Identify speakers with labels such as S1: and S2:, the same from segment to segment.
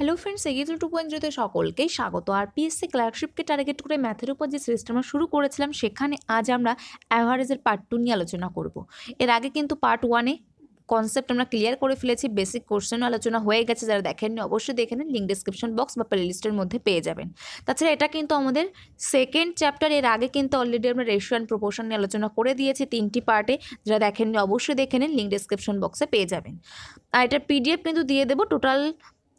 S1: Hello friends, এগিয়ে 2.0 তে সকলকেই স্বাগত। আর পিএসসি ক্লার্কশিপকে টার্গেট করে ম্যাথের উপর যে সিরিজটা আমরা শুরু করেছিলাম, সেখানে আজ আমরা অ্যাভারেজের পার্ট 2 নিয়ে আলোচনা করব। এর আগে কিন্তু পার্ট 1-এ কনসেপ্ট আমরা ক্লিয়ার করে ফেলেছি, বেসিক কোশ্চেন আলোচনা হয়ে গেছে। যারা দেখেননি অবশ্যই দেখে নিন, লিঙ্ক ডিসক্রিপশন বক্স বা প্লেলিস্টের মধ্যে পেয়ে যাবেন। তাছাড়া এটা কিন্তু আমাদের সেকেন্ড চ্যাপ্টার। এর আগে কিন্তু অলরেডি আমরা রেশিও অ্যান্ড প্রপোর্শন নিয়ে আলোচনা করে দিয়েছি 3টি পার্টে। যারা দেখেননি অবশ্যই দেখে নিন, লিঙ্ক ডিসক্রিপশন বক্সে পেয়ে যাবেন। আর এটার পিডিএফ কিন্তু দিয়ে দেবো টোটাল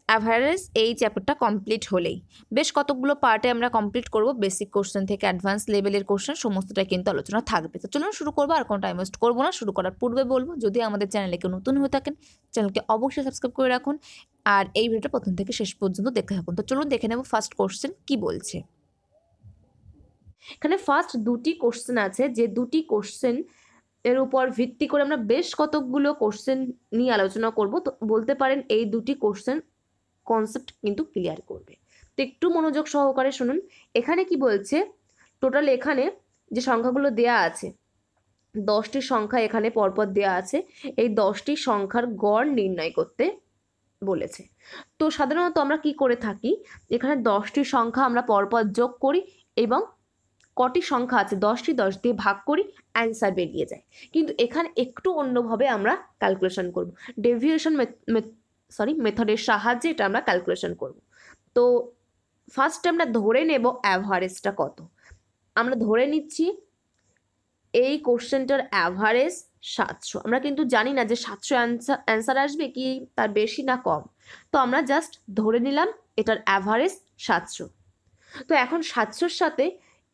S1: অ্যাভারেজ এই চ্যাপ্টারটা কমপ্লিট হলেই। বেশ কতগুলো পার্টে আমরা কমপ্লিট করব, বেসিক কোশ্চেন থেকে অ্যাডভান্স লেভেলের কোশ্চেন সমস্তটাই কিন্তু আলোচনা থাকবে। তো চলুন শুরু করবো, আর কোনো টাইম ওয়েস্ট করবো না। শুরু করার পূর্বে বলবো, যদি আমাদের চ্যানেলে কেউ নতুন হয়ে থাকেন, চ্যানেলকে অবশ্যই সাবস্ক্রাইব করে রাখুন আর এই ভিডিওটা প্রথম থেকে শেষ পর্যন্ত দেখতে থাকুন। তো চলুন দেখে নেব ফার্স্ট কোশ্চেন কি বলছে। এখানে ফার্স্ট দুটি কোশ্চেন আছে, যে দুটি কোশ্চেন এর উপর ভিত্তি করে আমরা বেশ কতগুলো কোশ্চেন নিয়ে আলোচনা করব। তো বলতে পারেন এই দুটি কোশ্চেন কনসেপ্ট কিন্তু ক্লিয়ার করবে। তো একটু মনোযোগ সহকারে শুনুন। এখানে কি বলছে, টোটাল এখানে যে সংখ্যাগুলো দেয়া আছে, 10টি সংখ্যা এখানে পরপর দেয়া আছে। এই 10টি সংখ্যার গড় নির্ণয় করতে বলেছে। তো সাধারণত আমরা কি করে থাকি, এখানে 10টি সংখ্যা আমরা পরপর যোগ করি এবং কটি সংখ্যা আছে 10টি 10 দিয়ে ভাগ করি, অ্যান্সার বেরিয়ে যায়। কিন্তু এখানে একটু অন্যভাবে আমরা ক্যালকুলেশন করব, ডেভিয়েশন মেথডের সাহায্যে এটা আমরা ক্যালকুলেশন করব। তো ফার্স্টে আমরা ধরে নেব অ্যাভারেজটা কত। আমরা ধরে নিচ্ছি এই কোশ্চেনটার অ্যাভারেজ 700। আমরা কিন্তু জানি না যে 700 অ্যান্সার আসবে কি তার বেশি না কম। তো আমরা জাস্ট ধরে নিলাম এটার অ্যাভারেজ 700। তো এখন 700-র সাথে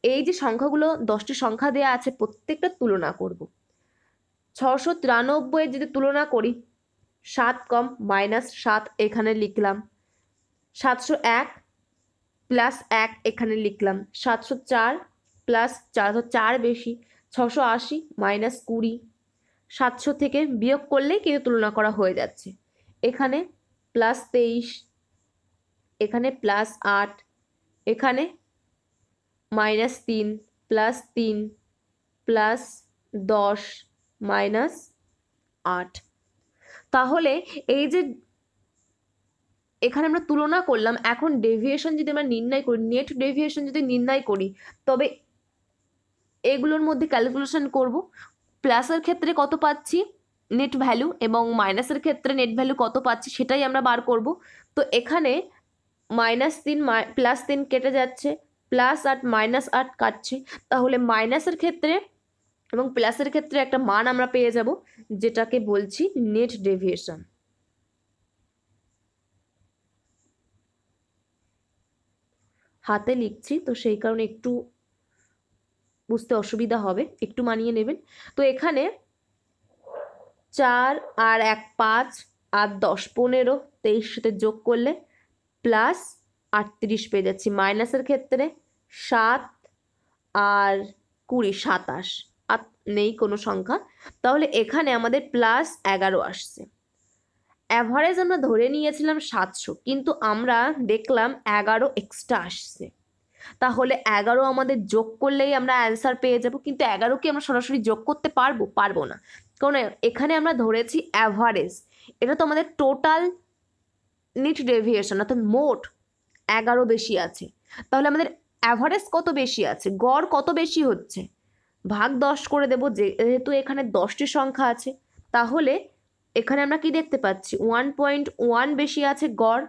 S1: এই যে সংখ্যাগুলো 10টি সংখ্যা দেওয়া আছে প্রত্যেকটা তুলনা করব। 693 যদি তুলনা করি, 7 কম -7 এখানে লিখলাম, 701 প্লাস 1 এখানে লিখলাম, 704 প্লাস 404 বেশি, 680 -20, 700 থেকে বিয়োগ করলেই কিন্তু তুলনা করা হয়ে যাচ্ছে। এখানে +23, এখানে +8, এখানে -3 +3 +10 -8। তাহলে এই যে এখানে আমরা তুলনা করলাম, এখন ডেভিয়েশন যদি আমরা নির্ণয় করি, নেট ডেভিয়েশন যদি নির্ণয় করি, তবে এগুলোর মধ্যে ক্যালকুলেশন করব। প্লাসের ক্ষেত্রে কত পাচ্ছি নেট ভ্যালু এবং মাইনাসের ক্ষেত্রে নেট ভ্যালু কত পাচ্ছি সেটাই আমরা বার করব। তো এখানে -3 +3 কেটে যাচ্ছে, +8 -8 কাটছে। তাহলে মাইনাসের ক্ষেত্রে এবং প্লাসের ক্ষেত্রে একটা মান আমরা পেয়ে যাব, যেটাকে বলছি নেট ডেভিয়েশন। হাতে লিখছি তো সেই কারণে একটু বুঝতে অসুবিধা হবে, একটু মানিয়ে নেবেন। তো এখানে 4 আর 1 5 আর 10 15, 23 সাথে যোগ করলে +38 পেয়ে যাচ্ছি। মাইনাসের ক্ষেত্রে 7 আর 20 27, আর নেই কোনো সংখ্যা। তাহলে এখানে আমাদের +11 আসছে। অ্যাভারেজ আমরা ধরে নিয়েছিলাম 700, কিন্তু আমরা দেখলাম 11 এক্সট্রা আসছে। তাহলে 11 আমাদের যোগ করলেই আমরা অ্যান্সার পেয়ে যাব। কিন্তু 11 কি আমরা সরাসরি যোগ করতে পারবো? পারবো না, কারণ এখানে আমরা ধরেছি অ্যাভারেজ। এটা তো আমাদের টোটাল নেট ডেভিয়েশন, অর্থাৎ মোট 11 বেশি আছে। তাহলে আমাদের অ্যাভারেজ কত বেশি আছে, গড় কত বেশি হচ্ছে, ভাগ 10 করে দেবো। যেহেতু এখানে 10টি সংখ্যা আছে, তাহলে এখানে আমরা কি দেখতে পাচ্ছি 1.1 বেশি আছে গড়।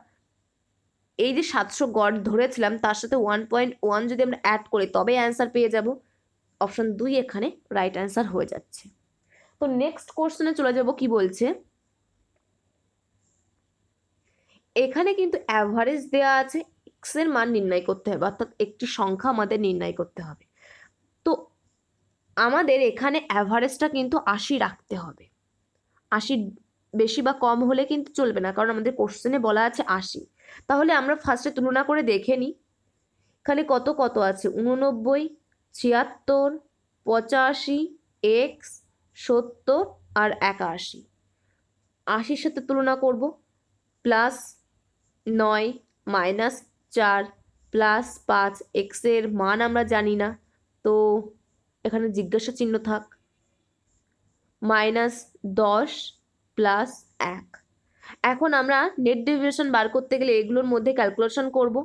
S1: এই যে 700 গড় ধরেছিলাম, তার সাথে 1.1 যদি আমরা অ্যাড করি তবেই অ্যান্সার পেয়ে যাব। অপশন 2 এখানে রাইট অ্যান্সার হয়ে যাচ্ছে। তো নেক্সট কোশ্চেনে চলে যাব। কি বলছে, এখানে কিন্তু অ্যাভারেজ দেওয়া আছে, এক্স এর মান নির্ণয় করতে হবে, অর্থাৎ একটি সংখ্যা আমাদের নির্ণয় করতে হবে। তো আমাদের এখানে অ্যাভারেজটা কিন্তু 80 রাখতে হবে। 80 বেশি বা কম হলে কিন্তু চলবে না, কারণ আমাদের কোশ্চেনে বলা আছে 80। তাহলে আমরা ফার্স্টে তুলনা করে দেখে নিই, এখানে কত কত আছে, 89, 76, 85, এক্স, 70 আর 81। 80-র সাথে তুলনা করব, +9 -4 +5, এক্সের মান আমরা জানি না, তো এখানে জিজ্ঞাসা চিহ্ন থাক, -10 +1। এখন আমরা নেট ডেভিয়েশন বার করতে গেলে এগুলোর মধ্যে ক্যালকুলেশন করব।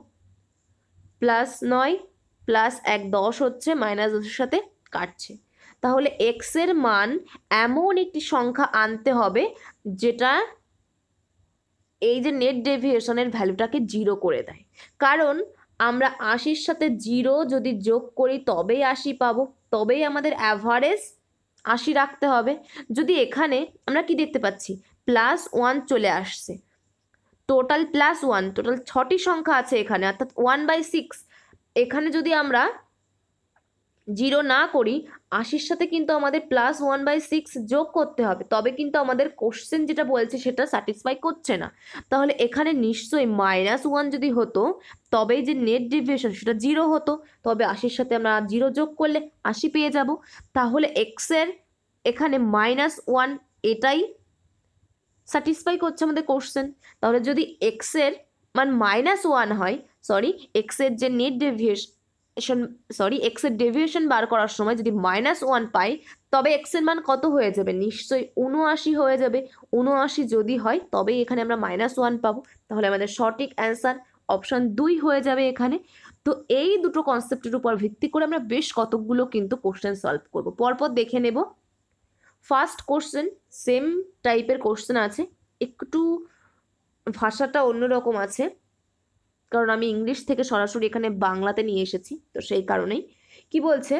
S1: +9 +1 10 হচ্ছে, -10-এর সাথে কাটছে। তাহলে এক্স এর মান এমন একটি সংখ্যা আনতে হবে যেটা এই যে নেট ডেভিয়েশনের ভ্যালুটাকে 0 করে দেয়। কারণ আমরা 80-র সাথে 0 যদি যোগ করি তবেই 80 পাবো, তবেই আমাদের অ্যাভারেজ 80 রাখতে হবে। যদি এখানে আমরা কি দেখতে পাচ্ছি, +1 চলে আসছে, টোটাল +1, টোটাল 6টি সংখ্যা আছে এখানে, অর্থাৎ 1/6। এখানে যদি আমরা 0 না করি, 80-র সাথে কিন্তু আমাদের +1/6 যোগ করতে হবে, তবে কিন্তু আমাদের কোশ্চেন যেটা বলছে সেটা স্যাটিসফাই করছে না। তাহলে এখানে নিশ্চয়ই -1 যদি হতো তবেই যে নেট ডেভিয়েশন সেটা 0 হতো, তবে 80-র সাথে আমরা 0 যোগ করলে 80 পেয়ে যাব। তাহলে এক্স এর এখানে -1 এটাই স্যাটিসফাই করছে আমাদের কোশ্চেন। তাহলে যদি এক্স এর মান -1 হয়, এক্স এর যে নেট ডেভিয়েশন এক্স এর ডেভিয়েশন বার করার সময় যদি -1 পাই, তবে এক্স এর মান কত হয়ে যাবে, নিশ্চয়ই 79 হয়ে যাবে। 79 যদি হয় তবেই এখানে আমরা -1 পাবো। তাহলে আমাদের সঠিক অ্যান্সার অপশন 2 হয়ে যাবে এখানে। তো এই দুটো কনসেপ্টের উপর ভিত্তি করে আমরা বেশ কতগুলো কিন্তু কোশ্চেন সলভ করব, পরপর দেখে নেব। ফার্স্ট কোশ্চেন সেম টাইপের কোশ্চেন আছে, একটু ভাষাটা অন্যরকম আছে, কারণ আমি ইংলিশ থেকে সরাসরি এখানে বাংলাতে নিয়ে এসেছি, তো সেই কারণেই। কি বলছে,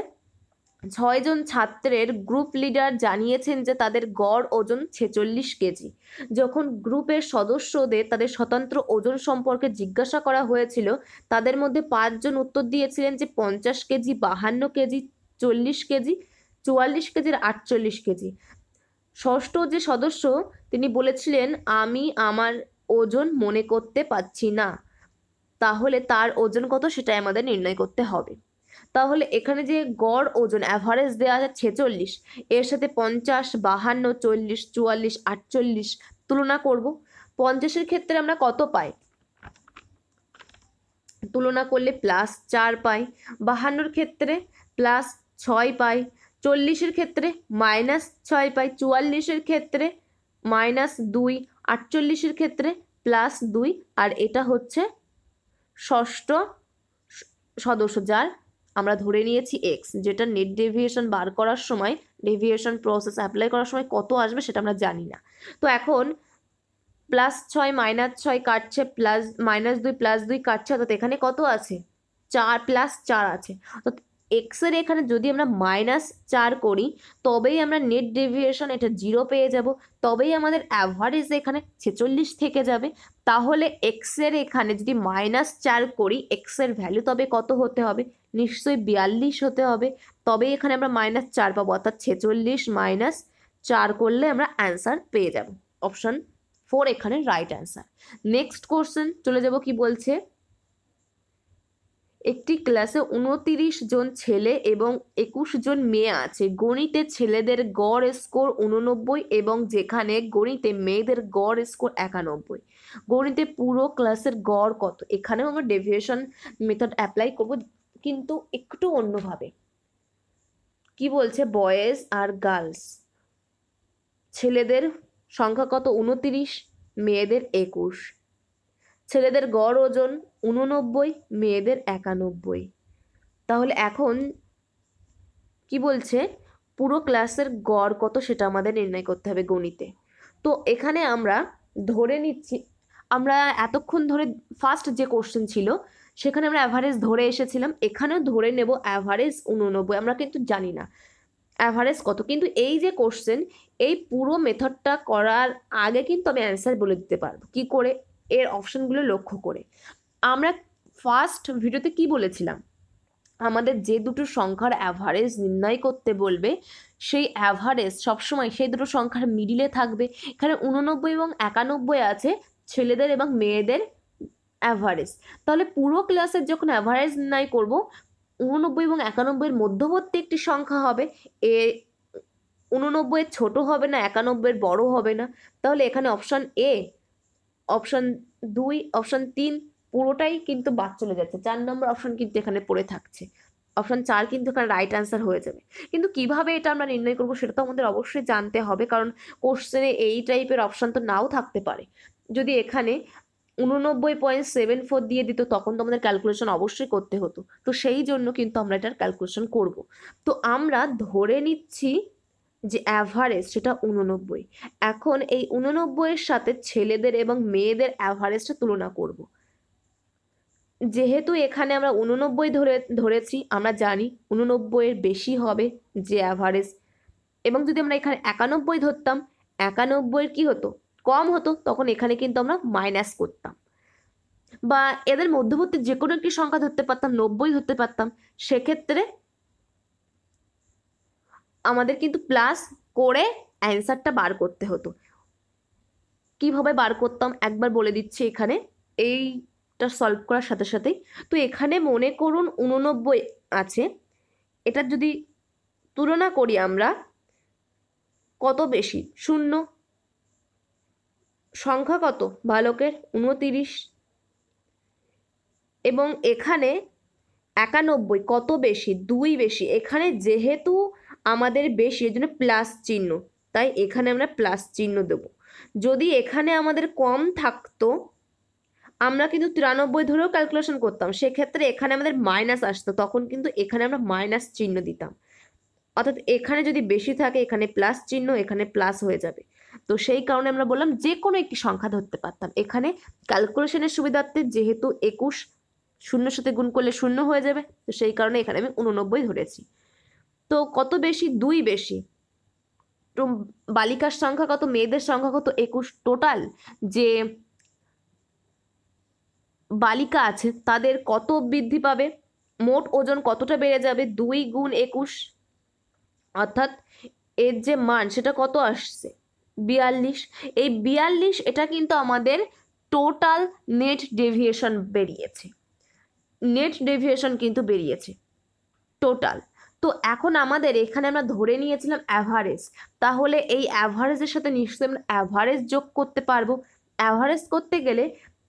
S1: 6 জন ছাত্রের গ্রুপ লিডার জানিয়েছেন যে তাদের গড় ওজন 46 কেজি। যখন গ্রুপের সদস্যদের তাদের স্বতন্ত্র ওজন সম্পর্কে জিজ্ঞাসা করা হয়েছিল, তাদের মধ্যে 5 জন উত্তর দিয়েছিলেন যে 50 কেজি, 52 কেজি, 40 কেজি, 44 কেজি আর 48 কেজি। ষষ্ঠ যে সদস্য তিনি বলেছিলেন, আমি আমার ওজন মনে করতে পারছি না। তাহলে তার ওজন কত সেটা আমাদের নির্ণয় করতে হবে। তাহলে এখানে যে গড় ওজন অ্যাভারেজ দেওয়া আছে 46, এর সাথে 50, 52, 40, 44, 48 তুলনা করব। 50-এর ক্ষেত্রে আমরা কত পাই, তুলনা করলে +4 পাই। 52-র ক্ষেত্রে +6 পাই। 40-এর ক্ষেত্রে -6 পাই। 44-এর ক্ষেত্রে -2। 48-এর ক্ষেত্রে +2। আর এটা হচ্ছে ষষ্ঠ সদস্য, যার আমরা ধরে নিয়েছি এক্স, যেটা নেট ডেভিয়েশন বার করার সময়, ডেভিয়েশন প্রসেস অ্যাপ্লাই করার সময় কত আসবে সেটা আমরা জানি না। তো এখন +6 -6 কাটছে, -2 +2 কাটছে, অর্থাৎ এখানে কত আছে, 4 +4 আছে। অর্থাৎ এক্স এর এখানে যদি আমরা -4 করি তবেই আমরা নেট ডেভিয়েশন এটা 0 পেয়ে যাব, তবেই আমাদের অ্যাভারেজ এখানে 46 থেকে যাবে। তাহলে এক্স এর এখানে যদি -4 করি, এক্স এর ভ্যালু তবে কত হতে হবে, নিশ্চয়ই 42 হতে হবে, তবেই এখানে আমরা -4 পাবো, অর্থাৎ 46 -4 করলে আমরা অ্যান্সার পেয়ে যাব। অপশন 4 এখানে রাইট অ্যান্সার। নেক্সট কোশ্চেন চলে যাব, কি বলছে, একটি ক্লাসে 29 জন ছেলে এবং 21 জন মেয়ে আছে। গণিতে ছেলেদের গড় স্কোর 89 এবং যেখানে গণিতে মেয়েদের গড় স্কোর 91। গণিতে পুরো ক্লাসের গড় কত? এখানেও আমরা ডেভিয়েশন মেথড অ্যাপ্লাই করব, কিন্তু একটু অন্যভাবে। কি বলছে, বয়েজ আর গার্লস, ছেলেদের সংখ্যা কত, 29, মেয়েদের 21। ছেলেদের গড় ওজন 89, মেয়েদের 91। তাহলে এখন কি বলছে, পুরো ক্লাসের গড় কত সেটা আমাদের নির্ণয় করতে হবে গণিতে। তো এখানে আমরা ধরে নিচ্ছি, আমরা এতক্ষণ ধরে ফার্স্ট যে কোশ্চেন ছিল সেখানে আমরা অ্যাভারেজ ধরে এসেছিলাম, এখানেও ধরে নেব অ্যাভারেজ 89। আমরা কিন্তু জানি না অ্যাভারেজ কত, কিন্তু এই যে কোশ্চেন, এই পুরো মেথডটা করার আগে কিন্তু আমি অ্যান্সার বলে দিতে পারবো। কি করে, এর অপশনগুলো লক্ষ্য করে। আমরা ফার্স্ট ভিডিওতে কি বলেছিলাম, আমাদের যে দুটো সংখ্যার অ্যাভারেজ নির্ণয় করতে বলবে, সেই অ্যাভারেজ সবসময় সেই দুটো সংখ্যার মিডিলে থাকবে। এখানে 89 এবং 91 আছে ছেলেদের এবং মেয়েদের অ্যাভারেজ। তাহলে পুরো ক্লাসের যখন অ্যাভারেজ নির্ণয় করব, 89 এবং 91 এর মধ্যবর্তী একটি সংখ্যা হবে, 89 ছোট হবে না, 91 বড় হবে না। তাহলে এখানে অপশন এ, অপশন 2, অপশন 3 পুরোটাই কিন্তু বাদ চলে যাচ্ছে। 4 নম্বর অপশন কিন্তু এখানে পড়ে থাকছে, অপশন 4 কিন্তু এখানে রাইট অ্যান্সার হয়ে যাবে। কিন্তু কিভাবে এটা আমরা নির্ণয় করবো সেটা তো আমাদের অবশ্যই জানতে হবে, কারণ কোশ্চেনে এই টাইপের অপশন তো নাও থাকতে পারে। যদি এখানে 89.74 দিয়ে দিত তখন তো আমাদের ক্যালকুলেশন অবশ্যই করতে হতো, তো সেই জন্য কিন্তু আমরা এটার ক্যালকুলেশন করব। তো আমরা ধরে নিচ্ছি যে অ্যাভারেজ সেটা 89। এখন এই 89-এর সাথে ছেলেদের এবং মেয়েদের অ্যাভারেজটা তুলনা করব। যেহেতু এখানে আমরা 89 ধরেছি, আমরা জানি 89-এর বেশি হবে যে অ্যাভারেজ, এবং যদি আমরা এখানে 91 ধরতাম, 91-এর কি হতো, কম হতো, তখন এখানে কিন্তু আমরা মাইনাস করতাম, বা এদের মধ্যবর্তী যে কোনো একটি সংখ্যা ধরতে পারতাম, 90 ধরতে পারতাম। সেক্ষেত্রে আমাদের কিন্তু প্লাস করে অ্যান্সারটা বার করতে হতো। কিভাবে বার করতাম একবার বলে দিচ্ছি এখানে, এইটা সলভ করার সাথে সাথেই। তো এখানে মনে করুন 89 আছে, এটা যদি তুলনা করি আমরা, কত বেশি, 0 সংখ্যা কত বালকের 29, এবং এখানে 91 কত বেশি, 2 বেশি। এখানে যেহেতু আমাদের বেশি এর জন্য প্লাস চিহ্ন, তাই এখানে আমরা প্লাস চিহ্ন দেব। যদি এখানে আমাদের কম থাকতো আমরা কিন্তু 93 ধরেও ক্যালকুলেশন করতাম, সেক্ষেত্রে এখানে আমাদের মাইনাস আসতো, তখন কিন্তু এখানে আমরা মাইনাস চিহ্ন দিতাম। অর্থাৎ এখানে যদি বেশি থাকে এখানে প্লাস চিহ্ন, এখানে প্লাস হয়ে যাবে। তো সেই কারণে আমরা বললাম যে কোনো একটি সংখ্যা ধরতে পারতাম। এখানে ক্যালকুলেশনের সুবিধার্থে যেহেতু 21 শূন্যর সাথে গুণ করলে 0 হয়ে যাবে, তো সেই কারণে এখানে আমি 89 ধরেছি। তো কত বেশি, 2 বেশি। তো বালিকার সংখ্যা কত, মেয়েদের সংখ্যা কত, 21। টোটাল যে বালিকা আছে তাদের কত বৃদ্ধি পাবে, মোট ওজন কতটা বেড়ে যাবে, 2 গুণ 21, অর্থাৎ এর যে মান সেটা কত আসছে, 42। এই 42 এটা কিন্তু আমাদের টোটাল নেট ডেভিয়েশন বেরিয়েছে, নেট ডেভিয়েশন কিন্তু বেরিয়েছে টোটাল। তো এখন আমাদের এখানে আমরা ধরে নিয়েছিলাম অ্যাভারেজ, তাহলে এই অ্যাভারেজের সাথে নিশ্চয়ই আমরা অ্যাভারেজ যোগ করতে পারবো। অ্যাভারেজ করতে গেলে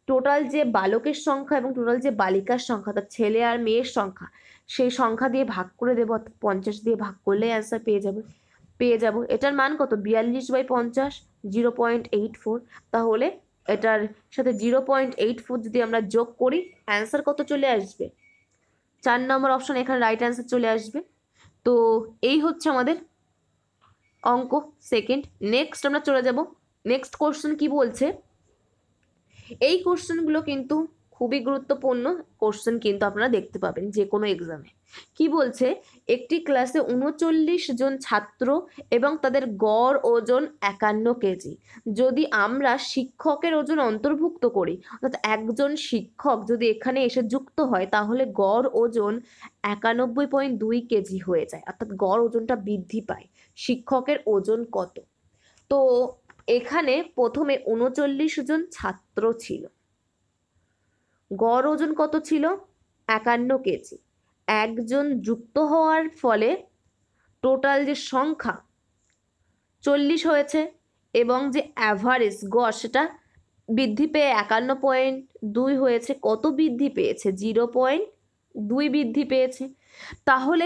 S1: টোটাল যে বালকের সংখ্যা এবং টোটাল যে বালিকার সংখ্যা, তার ছেলে আর মেয়ের সংখ্যা, সেই সংখ্যা দিয়ে ভাগ করে দেবো, অর্থাৎ 50 দিয়ে ভাগ করলেই অ্যান্সার পেয়ে যাব। এটার মান কত, 42/50, 0.84। তাহলে এটার সাথে 0.84 যদি আমরা যোগ করি অ্যান্সার কত চলে আসবে, 4 নম্বর অপশন এখানে রাইট অ্যান্সার চলে আসবে। তো এই হচ্ছে আমাদের অঙ্ক সেকেন্ড। নেক্সট আমরা চলে যাব, নেক্সট কোশ্চেন কি বলছে। এই কোশ্চেনগুলো কিন্তু খুবই গুরুত্বপূর্ণ কোশ্চেন, কিন্তু আপনারা দেখতে পাবেন যে কোনো এক্সামে। কি বলছে, একটি ক্লাসে 39 জন ছাত্র এবং তাদের গড় ওজন 51 কেজি। যদি আমরা শিক্ষকের ওজন অন্তর্ভুক্ত করি, অর্থাৎ একজন শিক্ষক যদি এখানে এসে যুক্ত হয়, তাহলে গড় ওজন 91.2 কেজি হয়ে যায়, অর্থাৎ গড় ওজনটা বৃদ্ধি পায়। শিক্ষকের ওজন কত? তো এখানে প্রথমে 39 জন ছাত্র ছিল, গড় ওজন কত ছিল, 51 কেজি। একজন যুক্ত হওয়ার ফলে টোটাল যে সংখ্যা 40 হয়েছে, এবং যে অ্যাভারেজ গড় সেটা বৃদ্ধি পেয়ে 51.2 হয়েছে। কত বৃদ্ধি পেয়েছে, 0.2 বৃদ্ধি পেয়েছে। তাহলে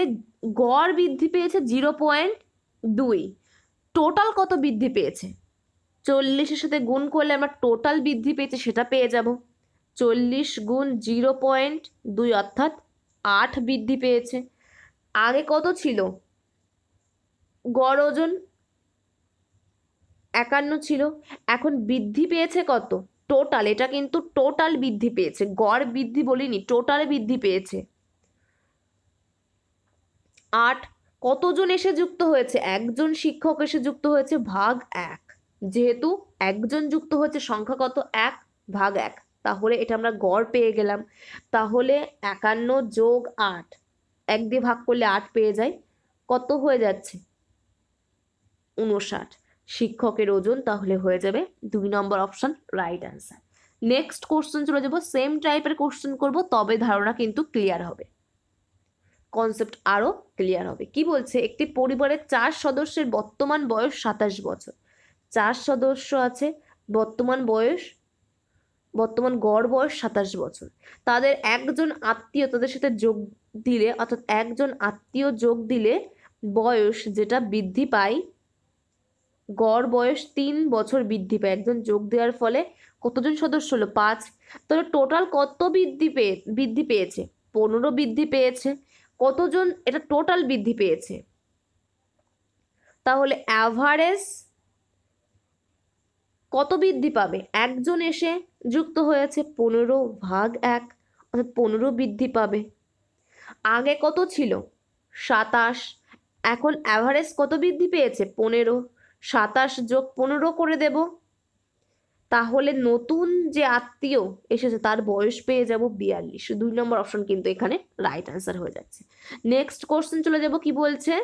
S1: গড় বৃদ্ধি পেয়েছে 0.2, টোটাল কত বৃদ্ধি পেয়েছে, 40-এর সাথে গুণ করলে আমরা টোটাল বৃদ্ধি পেয়েছে সেটা পেয়ে যাব। 40 গুণ 0.2 অর্থাৎ 8 বৃদ্ধি পেয়েছে। আগে কত ছিল, গড় ওজন 51 ছিল, এখন বৃদ্ধি পেয়েছে কত, টোটাল, এটা কিন্তু টোটাল বৃদ্ধি পেয়েছে, গড় বৃদ্ধি বলিনি, টোটাল বৃদ্ধি পেয়েছে 8। কতজন এসে যুক্ত হয়েছে, একজন শিক্ষক এসে যুক্ত হয়েছে, ভাগ 1। যেহেতু একজন যুক্ত হয়েছে, সংখ্যা কত, 1 ভাগ 1, তাহলে এটা আমরা গড় পেয়ে গেলাম। তাহলে 51 যোগ 8, 1 দিয়ে ভাগ করলে 8 পেয়ে যাই, কত হয়ে যাচ্ছে, 59। শিক্ষকের ওজন তাহলে হয়ে যাবে 2 নম্বর option right answer. Next question চলে যাব, সেম টাইপের কোশ্চেন করব, তবে ধারণা কিন্তু ক্লিয়ার হবে, কনসেপ্ট আরো ক্লিয়ার হবে। কি বলছে, একটি পরিবারের 4 সদস্যের বর্তমান বয়স 27 বছর। 4 সদস্য আছে, বর্তমান গড় বয়স 27 বছর। তাদের একজন আত্মীয় তাদের সাথে যোগ দিলে, অর্থাৎ একজন আত্মীয় যোগ দিলে বয়স যেটা বৃদ্ধি পায় গড় বয়স 3 বছর বৃদ্ধি পায়, একজন যোগ দেওয়ার ফলে কতজন সদস্য হলো? 5। তাহলে টোটাল কত বৃদ্ধি পেয়েছে? 15 বৃদ্ধি পেয়েছে। কতজন এটা টোটাল বৃদ্ধি পেয়েছে? তাহলে অ্যাভারেজ কত বৃদ্ধি পাবে? একজন এসে যুক্ত হয়েছে, 15/1, অর্থাৎ 15 বৃদ্ধি পাবে। আগে কত ছিল? 27। এখন অ্যাভারেজ কত বৃদ্ধি পেয়েছে? 15। 27 যোগ 15 করে দেব, তাহলে নতুন যে আত্মীয় এসেছে তার বয়স পেয়ে যাব 42। 2 নম্বর অপশন কিন্তু এখানে রাইট অ্যান্সার হয়ে যাচ্ছে। নেক্সট কোশ্চেন চলে যাব, কি বলছে?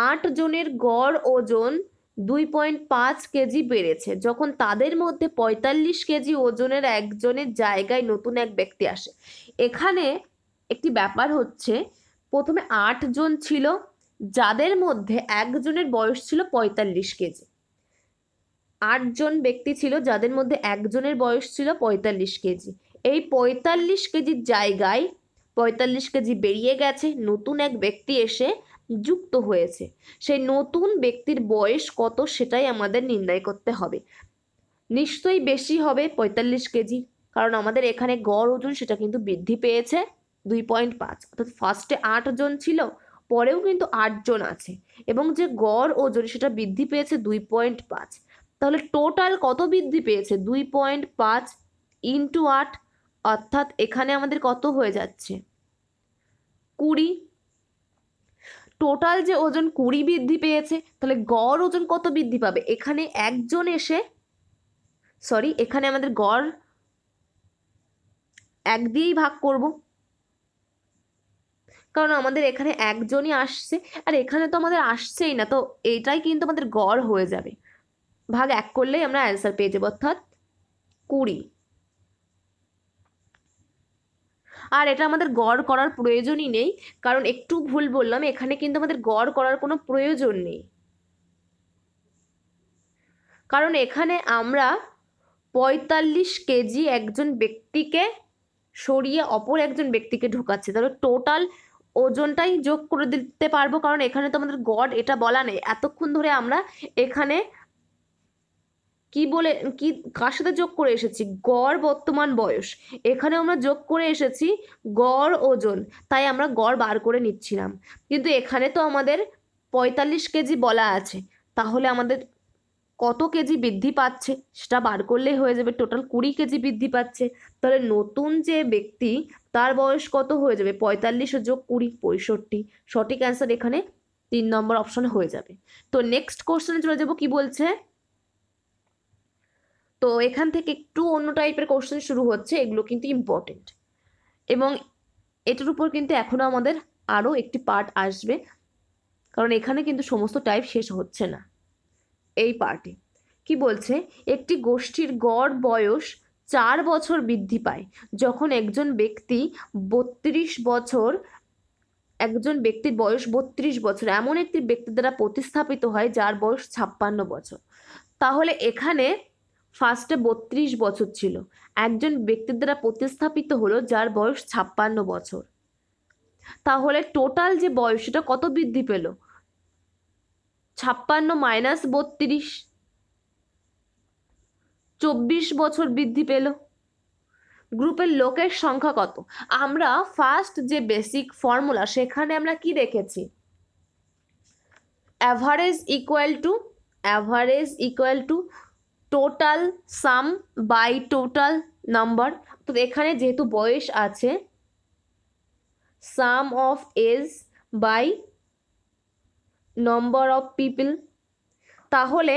S1: 8 জনের গড় ওজন 2.5 কেজি বেড়েছে যখন তাদের মধ্যে 45 কেজি ওজনের একজনের জায়গায় নতুন এক ব্যক্তি আসে। এখানে একটি ব্যাপার হচ্ছে, প্রথমে 8 জন ছিল যাদের মধ্যে একজনের বয়স ছিল 45 কেজি। 8 জন ব্যক্তি ছিল যাদের মধ্যে একজনের বয়স ছিল 45 কেজি। এই 45 কেজির জায়গায় 45 কেজি বেরিয়ে গেছে, নতুন এক ব্যক্তি এসে যুক্ত হয়েছে। সেই নতুন ব্যক্তির বয়স কত সেটাই আমাদের নির্ণয় করতে হবে। নিশ্চয়ই বেশি হবে 45 কেজি, কারণ আমাদের এখানে গড় ওজন সেটা কিন্তু বৃদ্ধি পেয়েছে 2.5, অর্থাৎ ফার্স্টে 8 জন ছিল, পরেও কিন্তু 8 জন আছে, এবং যে গড় ওজন সেটা বৃদ্ধি পেয়েছে 2.5। তাহলে টোটাল কত বৃদ্ধি পেয়েছে? 2.5 ইন্টু 8, অর্থাৎ এখানে আমাদের কত হয়ে যাচ্ছে? 20। টোটাল যে ওজন 20 বৃদ্ধি পেয়েছে, তাহলে গড় ওজন কত বৃদ্ধি পাবে? এখানে একজন এসে, সরি, এখানে আমাদের গড় 1 দিয়েই ভাগ করব, কারণ আমাদের এখানে একজনই আসছে, আর এখানে তো আমাদের আসছেই না, তো এটাই কিন্তু আমাদের গড় হয়ে যাবে। ভাগ 1 করলেই আমরা অ্যান্সার পেয়ে যাবো, অর্থাৎ 20। আর এটা আমাদের গড় করার প্রয়োজনই নেই, কারণ একটু ভুল বললাম, এখানে কিন্তু আমাদের গড় করার কোনো প্রয়োজন নেই, কারণ এখানে আমরা 45 কেজি একজন ব্যক্তিকে সরিয়ে অপর একজন ব্যক্তিকে ঢোকাচ্ছি, তাহলে টোটাল ওজনটাই যোগ করে দিতে পারবো, কারণ এখানে তো আমাদের গড় এটা বলা নেই। এতক্ষণ ধরে আমরা এখানে কি কার সাথে যোগ করে এসেছি? গড় বর্তমান বয়স। এখানে আমরা যোগ করে এসেছি গড় ওজন, তাই আমরা গড় বার করে নিচ্ছিলাম। কিন্তু এখানে তো আমাদের 45 কেজি বলা আছে, তাহলে আমাদের কত কেজি বৃদ্ধি পাচ্ছে সেটা বার করলেই হয়ে যাবে। টোটাল 20 কেজি বৃদ্ধি পাচ্ছে, তাহলে নতুন যে ব্যক্তি তার বয়স কত হয়ে যাবে? 45 যোগ 20, 65। সঠিক অ্যান্সার এখানে 3 নম্বর অপশনে হয়ে যাবে। তো নেক্সট কোশ্চেনে চলে যাব, কি বলছে? তো এখান থেকে একটু অন্য টাইপের কোশ্চেন শুরু হচ্ছে, এগুলো কিন্তু ইম্পর্টেন্ট, এবং এটার উপর কিন্তু এখনো আমাদের আরও একটি পার্ট আসবে, কারণ এখানে কিন্তু সমস্ত টাইপ শেষ হচ্ছে না এই পার্টে। কি বলছে? একটি গোষ্ঠীর গড় বয়স 4 বছর বৃদ্ধি পায় যখন একজন ব্যক্তির বয়স 32 বছর এমন একটি ব্যক্তি দ্বারা প্রতিস্থাপিত হয় যার বয়স 56 বছর। তাহলে এখানে ফার্স্টে 32 বছর ছিল, একজন ব্যক্তির দ্বারা প্রতিস্থাপিত হলো যার বয়স 56 বছর। তাহলে টোটাল যে বয়স সেটা কত বৃদ্ধি পেল? 56 মাইনাস 32, 24 বছর বৃদ্ধি পেল। গ্রুপের লোকের সংখ্যা কত? আমরা ফার্স্ট যে বেসিক ফর্মুলা সেখানে আমরা কি দেখেছি? Average equal to total sum by total number. তো এখানে যেহেতু বয়স আছে, sum of age by number of people, তাহলে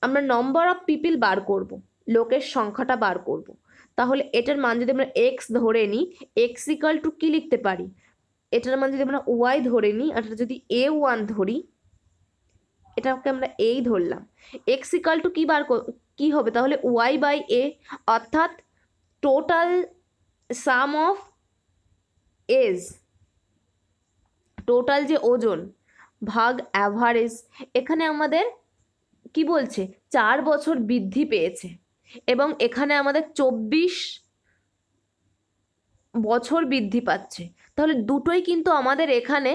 S1: আমরা নম্বর অফ পিপল বার করব, লোকের সংখ্যাটা বার করব। তাহলে এটার মান যদি আমরা এক্স ধরে নিই, এক্স ইকুয়াল টু কী লিখতে পারি? এটার মান যদি আমরা ওয়াই ধরে নিই, আর যদি A1 ধরি, এটাকে আমরা এই ধরলাম, এক্স ইকুয়াল টু কি হবে? তাহলে ওয়াই বাই এ, অর্থাৎ total sum of age, total যে ওজন ভাগ অ্যাভারেজ। এখানে আমাদের কি বলছে? 4 বছর বৃদ্ধি পেয়েছে, এবং এখানে আমাদের 24 বছর বৃদ্ধি পাচ্ছে, তাহলে দুটোই কিন্তু আমাদের এখানে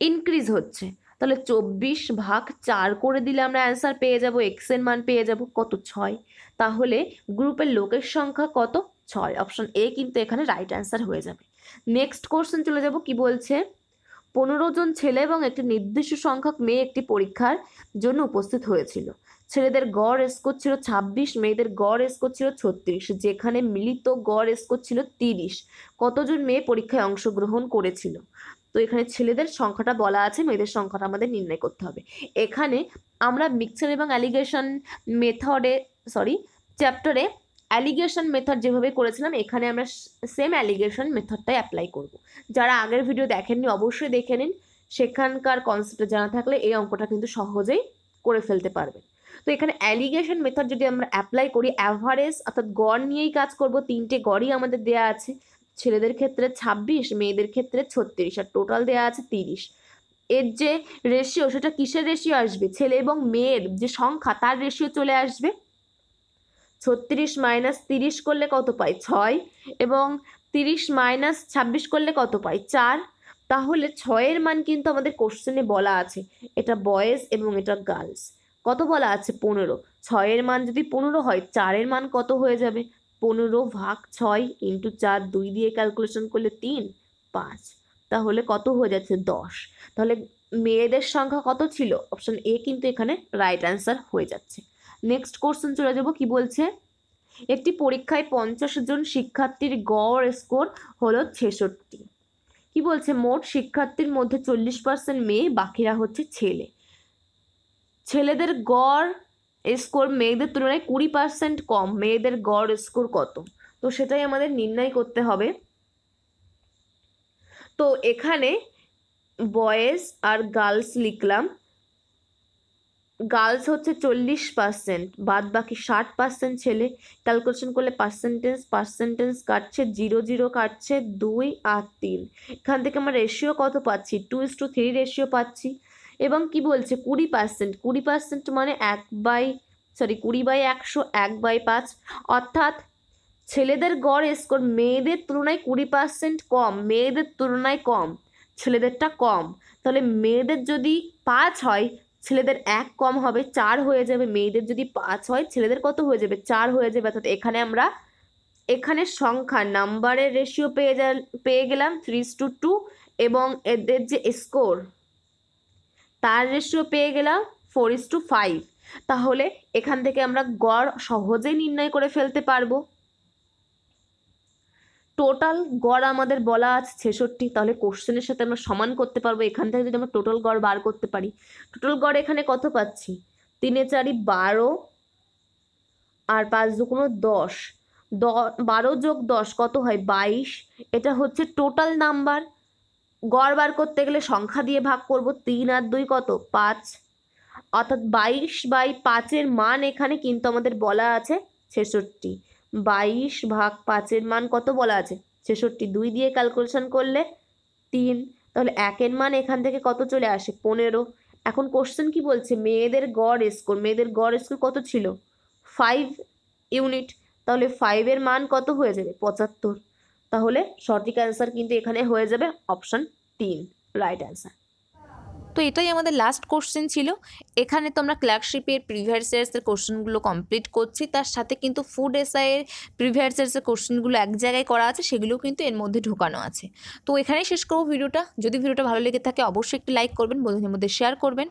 S1: ইনক্রিজ হচ্ছে। তাহলে 24/4 করে দিলে আমরা অ্যান্সার পেয়ে যাব, এক্স এর মান পেয়ে যাব কত, 6। তাহলে গ্রুপের লোকের সংখ্যা কত, 6। অপশন এ কিন্তু এখানে রাইট অ্যান্সার হয়ে যাবে। নেক্সট কোশ্চেন চলে যাব, কি বলছে, 15 জন ছেলে এবং একটি নির্দিষ্ট সংখ্যক মেয়ে একটি পরীক্ষার জন্য উপস্থিত হয়েছিল। ছেলেদের গড় স্কোর ছিল 26, মেয়েদের গড় স্কোর ছিল 36, যেখানে মিলিত গড় স্কোর ছিল 30। কতজন মেয়ে পরীক্ষায় অংশগ্রহণ করেছিল? তো এখানে ছেলেদের সংখ্যাটা বলা আছে, মেয়েদের সংখ্যাটা আমাদের নির্ণয় করতে হবে। এখানে আমরা মিক্সচার এবং অ্যালিগেশন মেথডে চ্যাপ্টারে অ্যালিগেশন মেথড যেভাবে করেছিলাম, এখানে আমরা সেম অ্যালিগেশন মেথডটাই অ্যাপ্লাই করব। যারা আগের ভিডিও দেখেননি অবশ্যই দেখে নিন, সেখানকার কনসেপ্টে জানা থাকলে এই অঙ্কটা কিন্তু সহজেই করে ফেলতে পারবেন। তো এখানে অ্যালিগেশন মেথড যদি আমরা অ্যাপ্লাই করি, অ্যাভারেজ অর্থাৎ গড় নিয়েই কাজ করব। 3টে গড়ই আমাদের দেয়া আছে, ছেলেদের ক্ষেত্রে 26, মেয়েদের ক্ষেত্রে 36, আর টোটাল দেয়া আছে 30। এর যে রেশিও, সেটা কিসের রেশিও আসবে, ছেলে এবং মেয়ের যে সংখ্যা তার রেশিও চলে আসবে। 36 - 30 করলে কত পাই, 6, এবং 30 - 26 করলে কত পাই, 4। তাহলে 6-এর মান কিন্তু আমাদের কোশ্চেনে বলা আছে, এটা বয়েজ এবং এটা গার্লস। কত বলা আছে, 15। 6-এর মান যদি 15 হয়, 4-এর মান কত হয়ে যাবে, 15/6 × 4, 2 দিয়ে ক্যালকুলেশন করলে 3, 5। তাহলে কত হয়ে যাচ্ছে, 10। তাহলে মেয়েদের সংখ্যা কত ছিল, অপশন এ কিন্তু এখানে রাইট অ্যান্সার হয়ে যাচ্ছে। নেক্সট কোশ্চেন চলে যাব, কি বলছে, একটি পরীক্ষায় 50 জন শিক্ষার্থীর গড় স্কোর হলো 66। কি বলছে, মোট শিক্ষার্থীর মধ্যে 40% মেয়ে, বাকিরা হচ্ছে ছেলে। ছেলেদের গড় স্কোর মেয়েদের তুলনায় 20% কম, মেয়েদের গড় স্কোর কত? তো সেটাই আমাদের নির্ণয় করতে হবে। তো এখানে বয়েজ আর গার্লস লিখলাম। গার্লস হচ্ছে 40%, বাদ বাকি 60% ছেলে। ক্যালকুলেশন করলে পার্সেন্টেজ কাটছে 0 0 কাটছে 2 আর 3। এখান থেকে আমরা রেশিও কত পাচ্ছি, 2:3 রেশিও পাচ্ছি। এবং কি বলছে, 20%, 20% মানে 20/100, 1/5। অর্থাৎ ছেলেদের গড় স্কোর মেয়েদের তুলনায় 20% কম, মেয়েদের তুলনায় কম, ছেলেদেরটা কম। তাহলে মেয়েদের যদি 5 হয়, ছেলেদের 1 কম হবে, 4 হয়ে যাবে। মেয়েদের যদি 5 হয়, ছেলেদের কত হয়ে যাবে, 4 হয়ে যাবে। অর্থাৎ এখানে আমরা সংখ্যা নাম্বারের রেশিও পেয়ে গেলাম 3:2, এবং এদের যে স্কোর তার রেশিও পেয়ে গেলাম 4:5। তাহলে এখান থেকে আমরা গড় সহজেই নির্ণয় করে ফেলতে পারবো। টোটাল গড় আমাদের বলা আছে 66, তাহলে কোশ্চেনের সাথে আমরা সমান করতে পারবো। এখান থেকে যদি আমরা টোটাল গড় বার করতে পারি, টোটাল গড় এখানে কত পাচ্ছি, 3 4 12 আর 5 2 10, 12 + 10 কত হয়, 22। এটা হচ্ছে টোটাল নাম্বার। গড় বার করতে গেলে সংখ্যা দিয়ে ভাগ করব, 3 আর 2 কত, 5। অর্থাৎ 22/5-এর মান এখানে কিন্তু আমাদের বলা আছে 66। 22/5-এর মান কত বলা আছে, 66। 2 দিয়ে ক্যালকুলেশন করলে 3। তাহলে 1-এর মান এখান থেকে কত চলে আসে, 15। এখন কোশ্চেন কি বলছে, মেয়েদের গড় স্কোর, মেয়েদের গড় স্কোর কত ছিল, 5 ইউনিট। তাহলে 5-এর মান কত হয়ে যাবে, 75। তাহলে সঠিক অ্যান্সার কিন্তু এখানে হয়ে যাবে অপশন 3, রাইট অ্যান্সার। তো এটাই আমাদের লাস্ট কোশ্চেন ছিল। এখানে তো আমরা ক্লার্কশিপের প্রিভিয়াস ইয়ার্সের কোশ্চেনগুলো কমপ্লিট করছি, তার সাথে কিন্তু ফুড এসআইয়ের প্রিভিয়াস ইয়ার্সের কোশ্চেনগুলো এক জায়গায় করা আছে, সেগুলোও কিন্তু এর মধ্যে ঢোকানো আছে। তো এখানেই শেষ করবো ভিডিওটা। যদি ভিডিওটা ভালো লেগে থাকে অবশ্যই একটি লাইক করবেন, বন্ধুদের মধ্যে শেয়ার করবেন,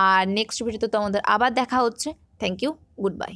S1: আর নেক্সট ভিডিওতে তো আমাদের আবার দেখা হচ্ছে। Thank you, good by.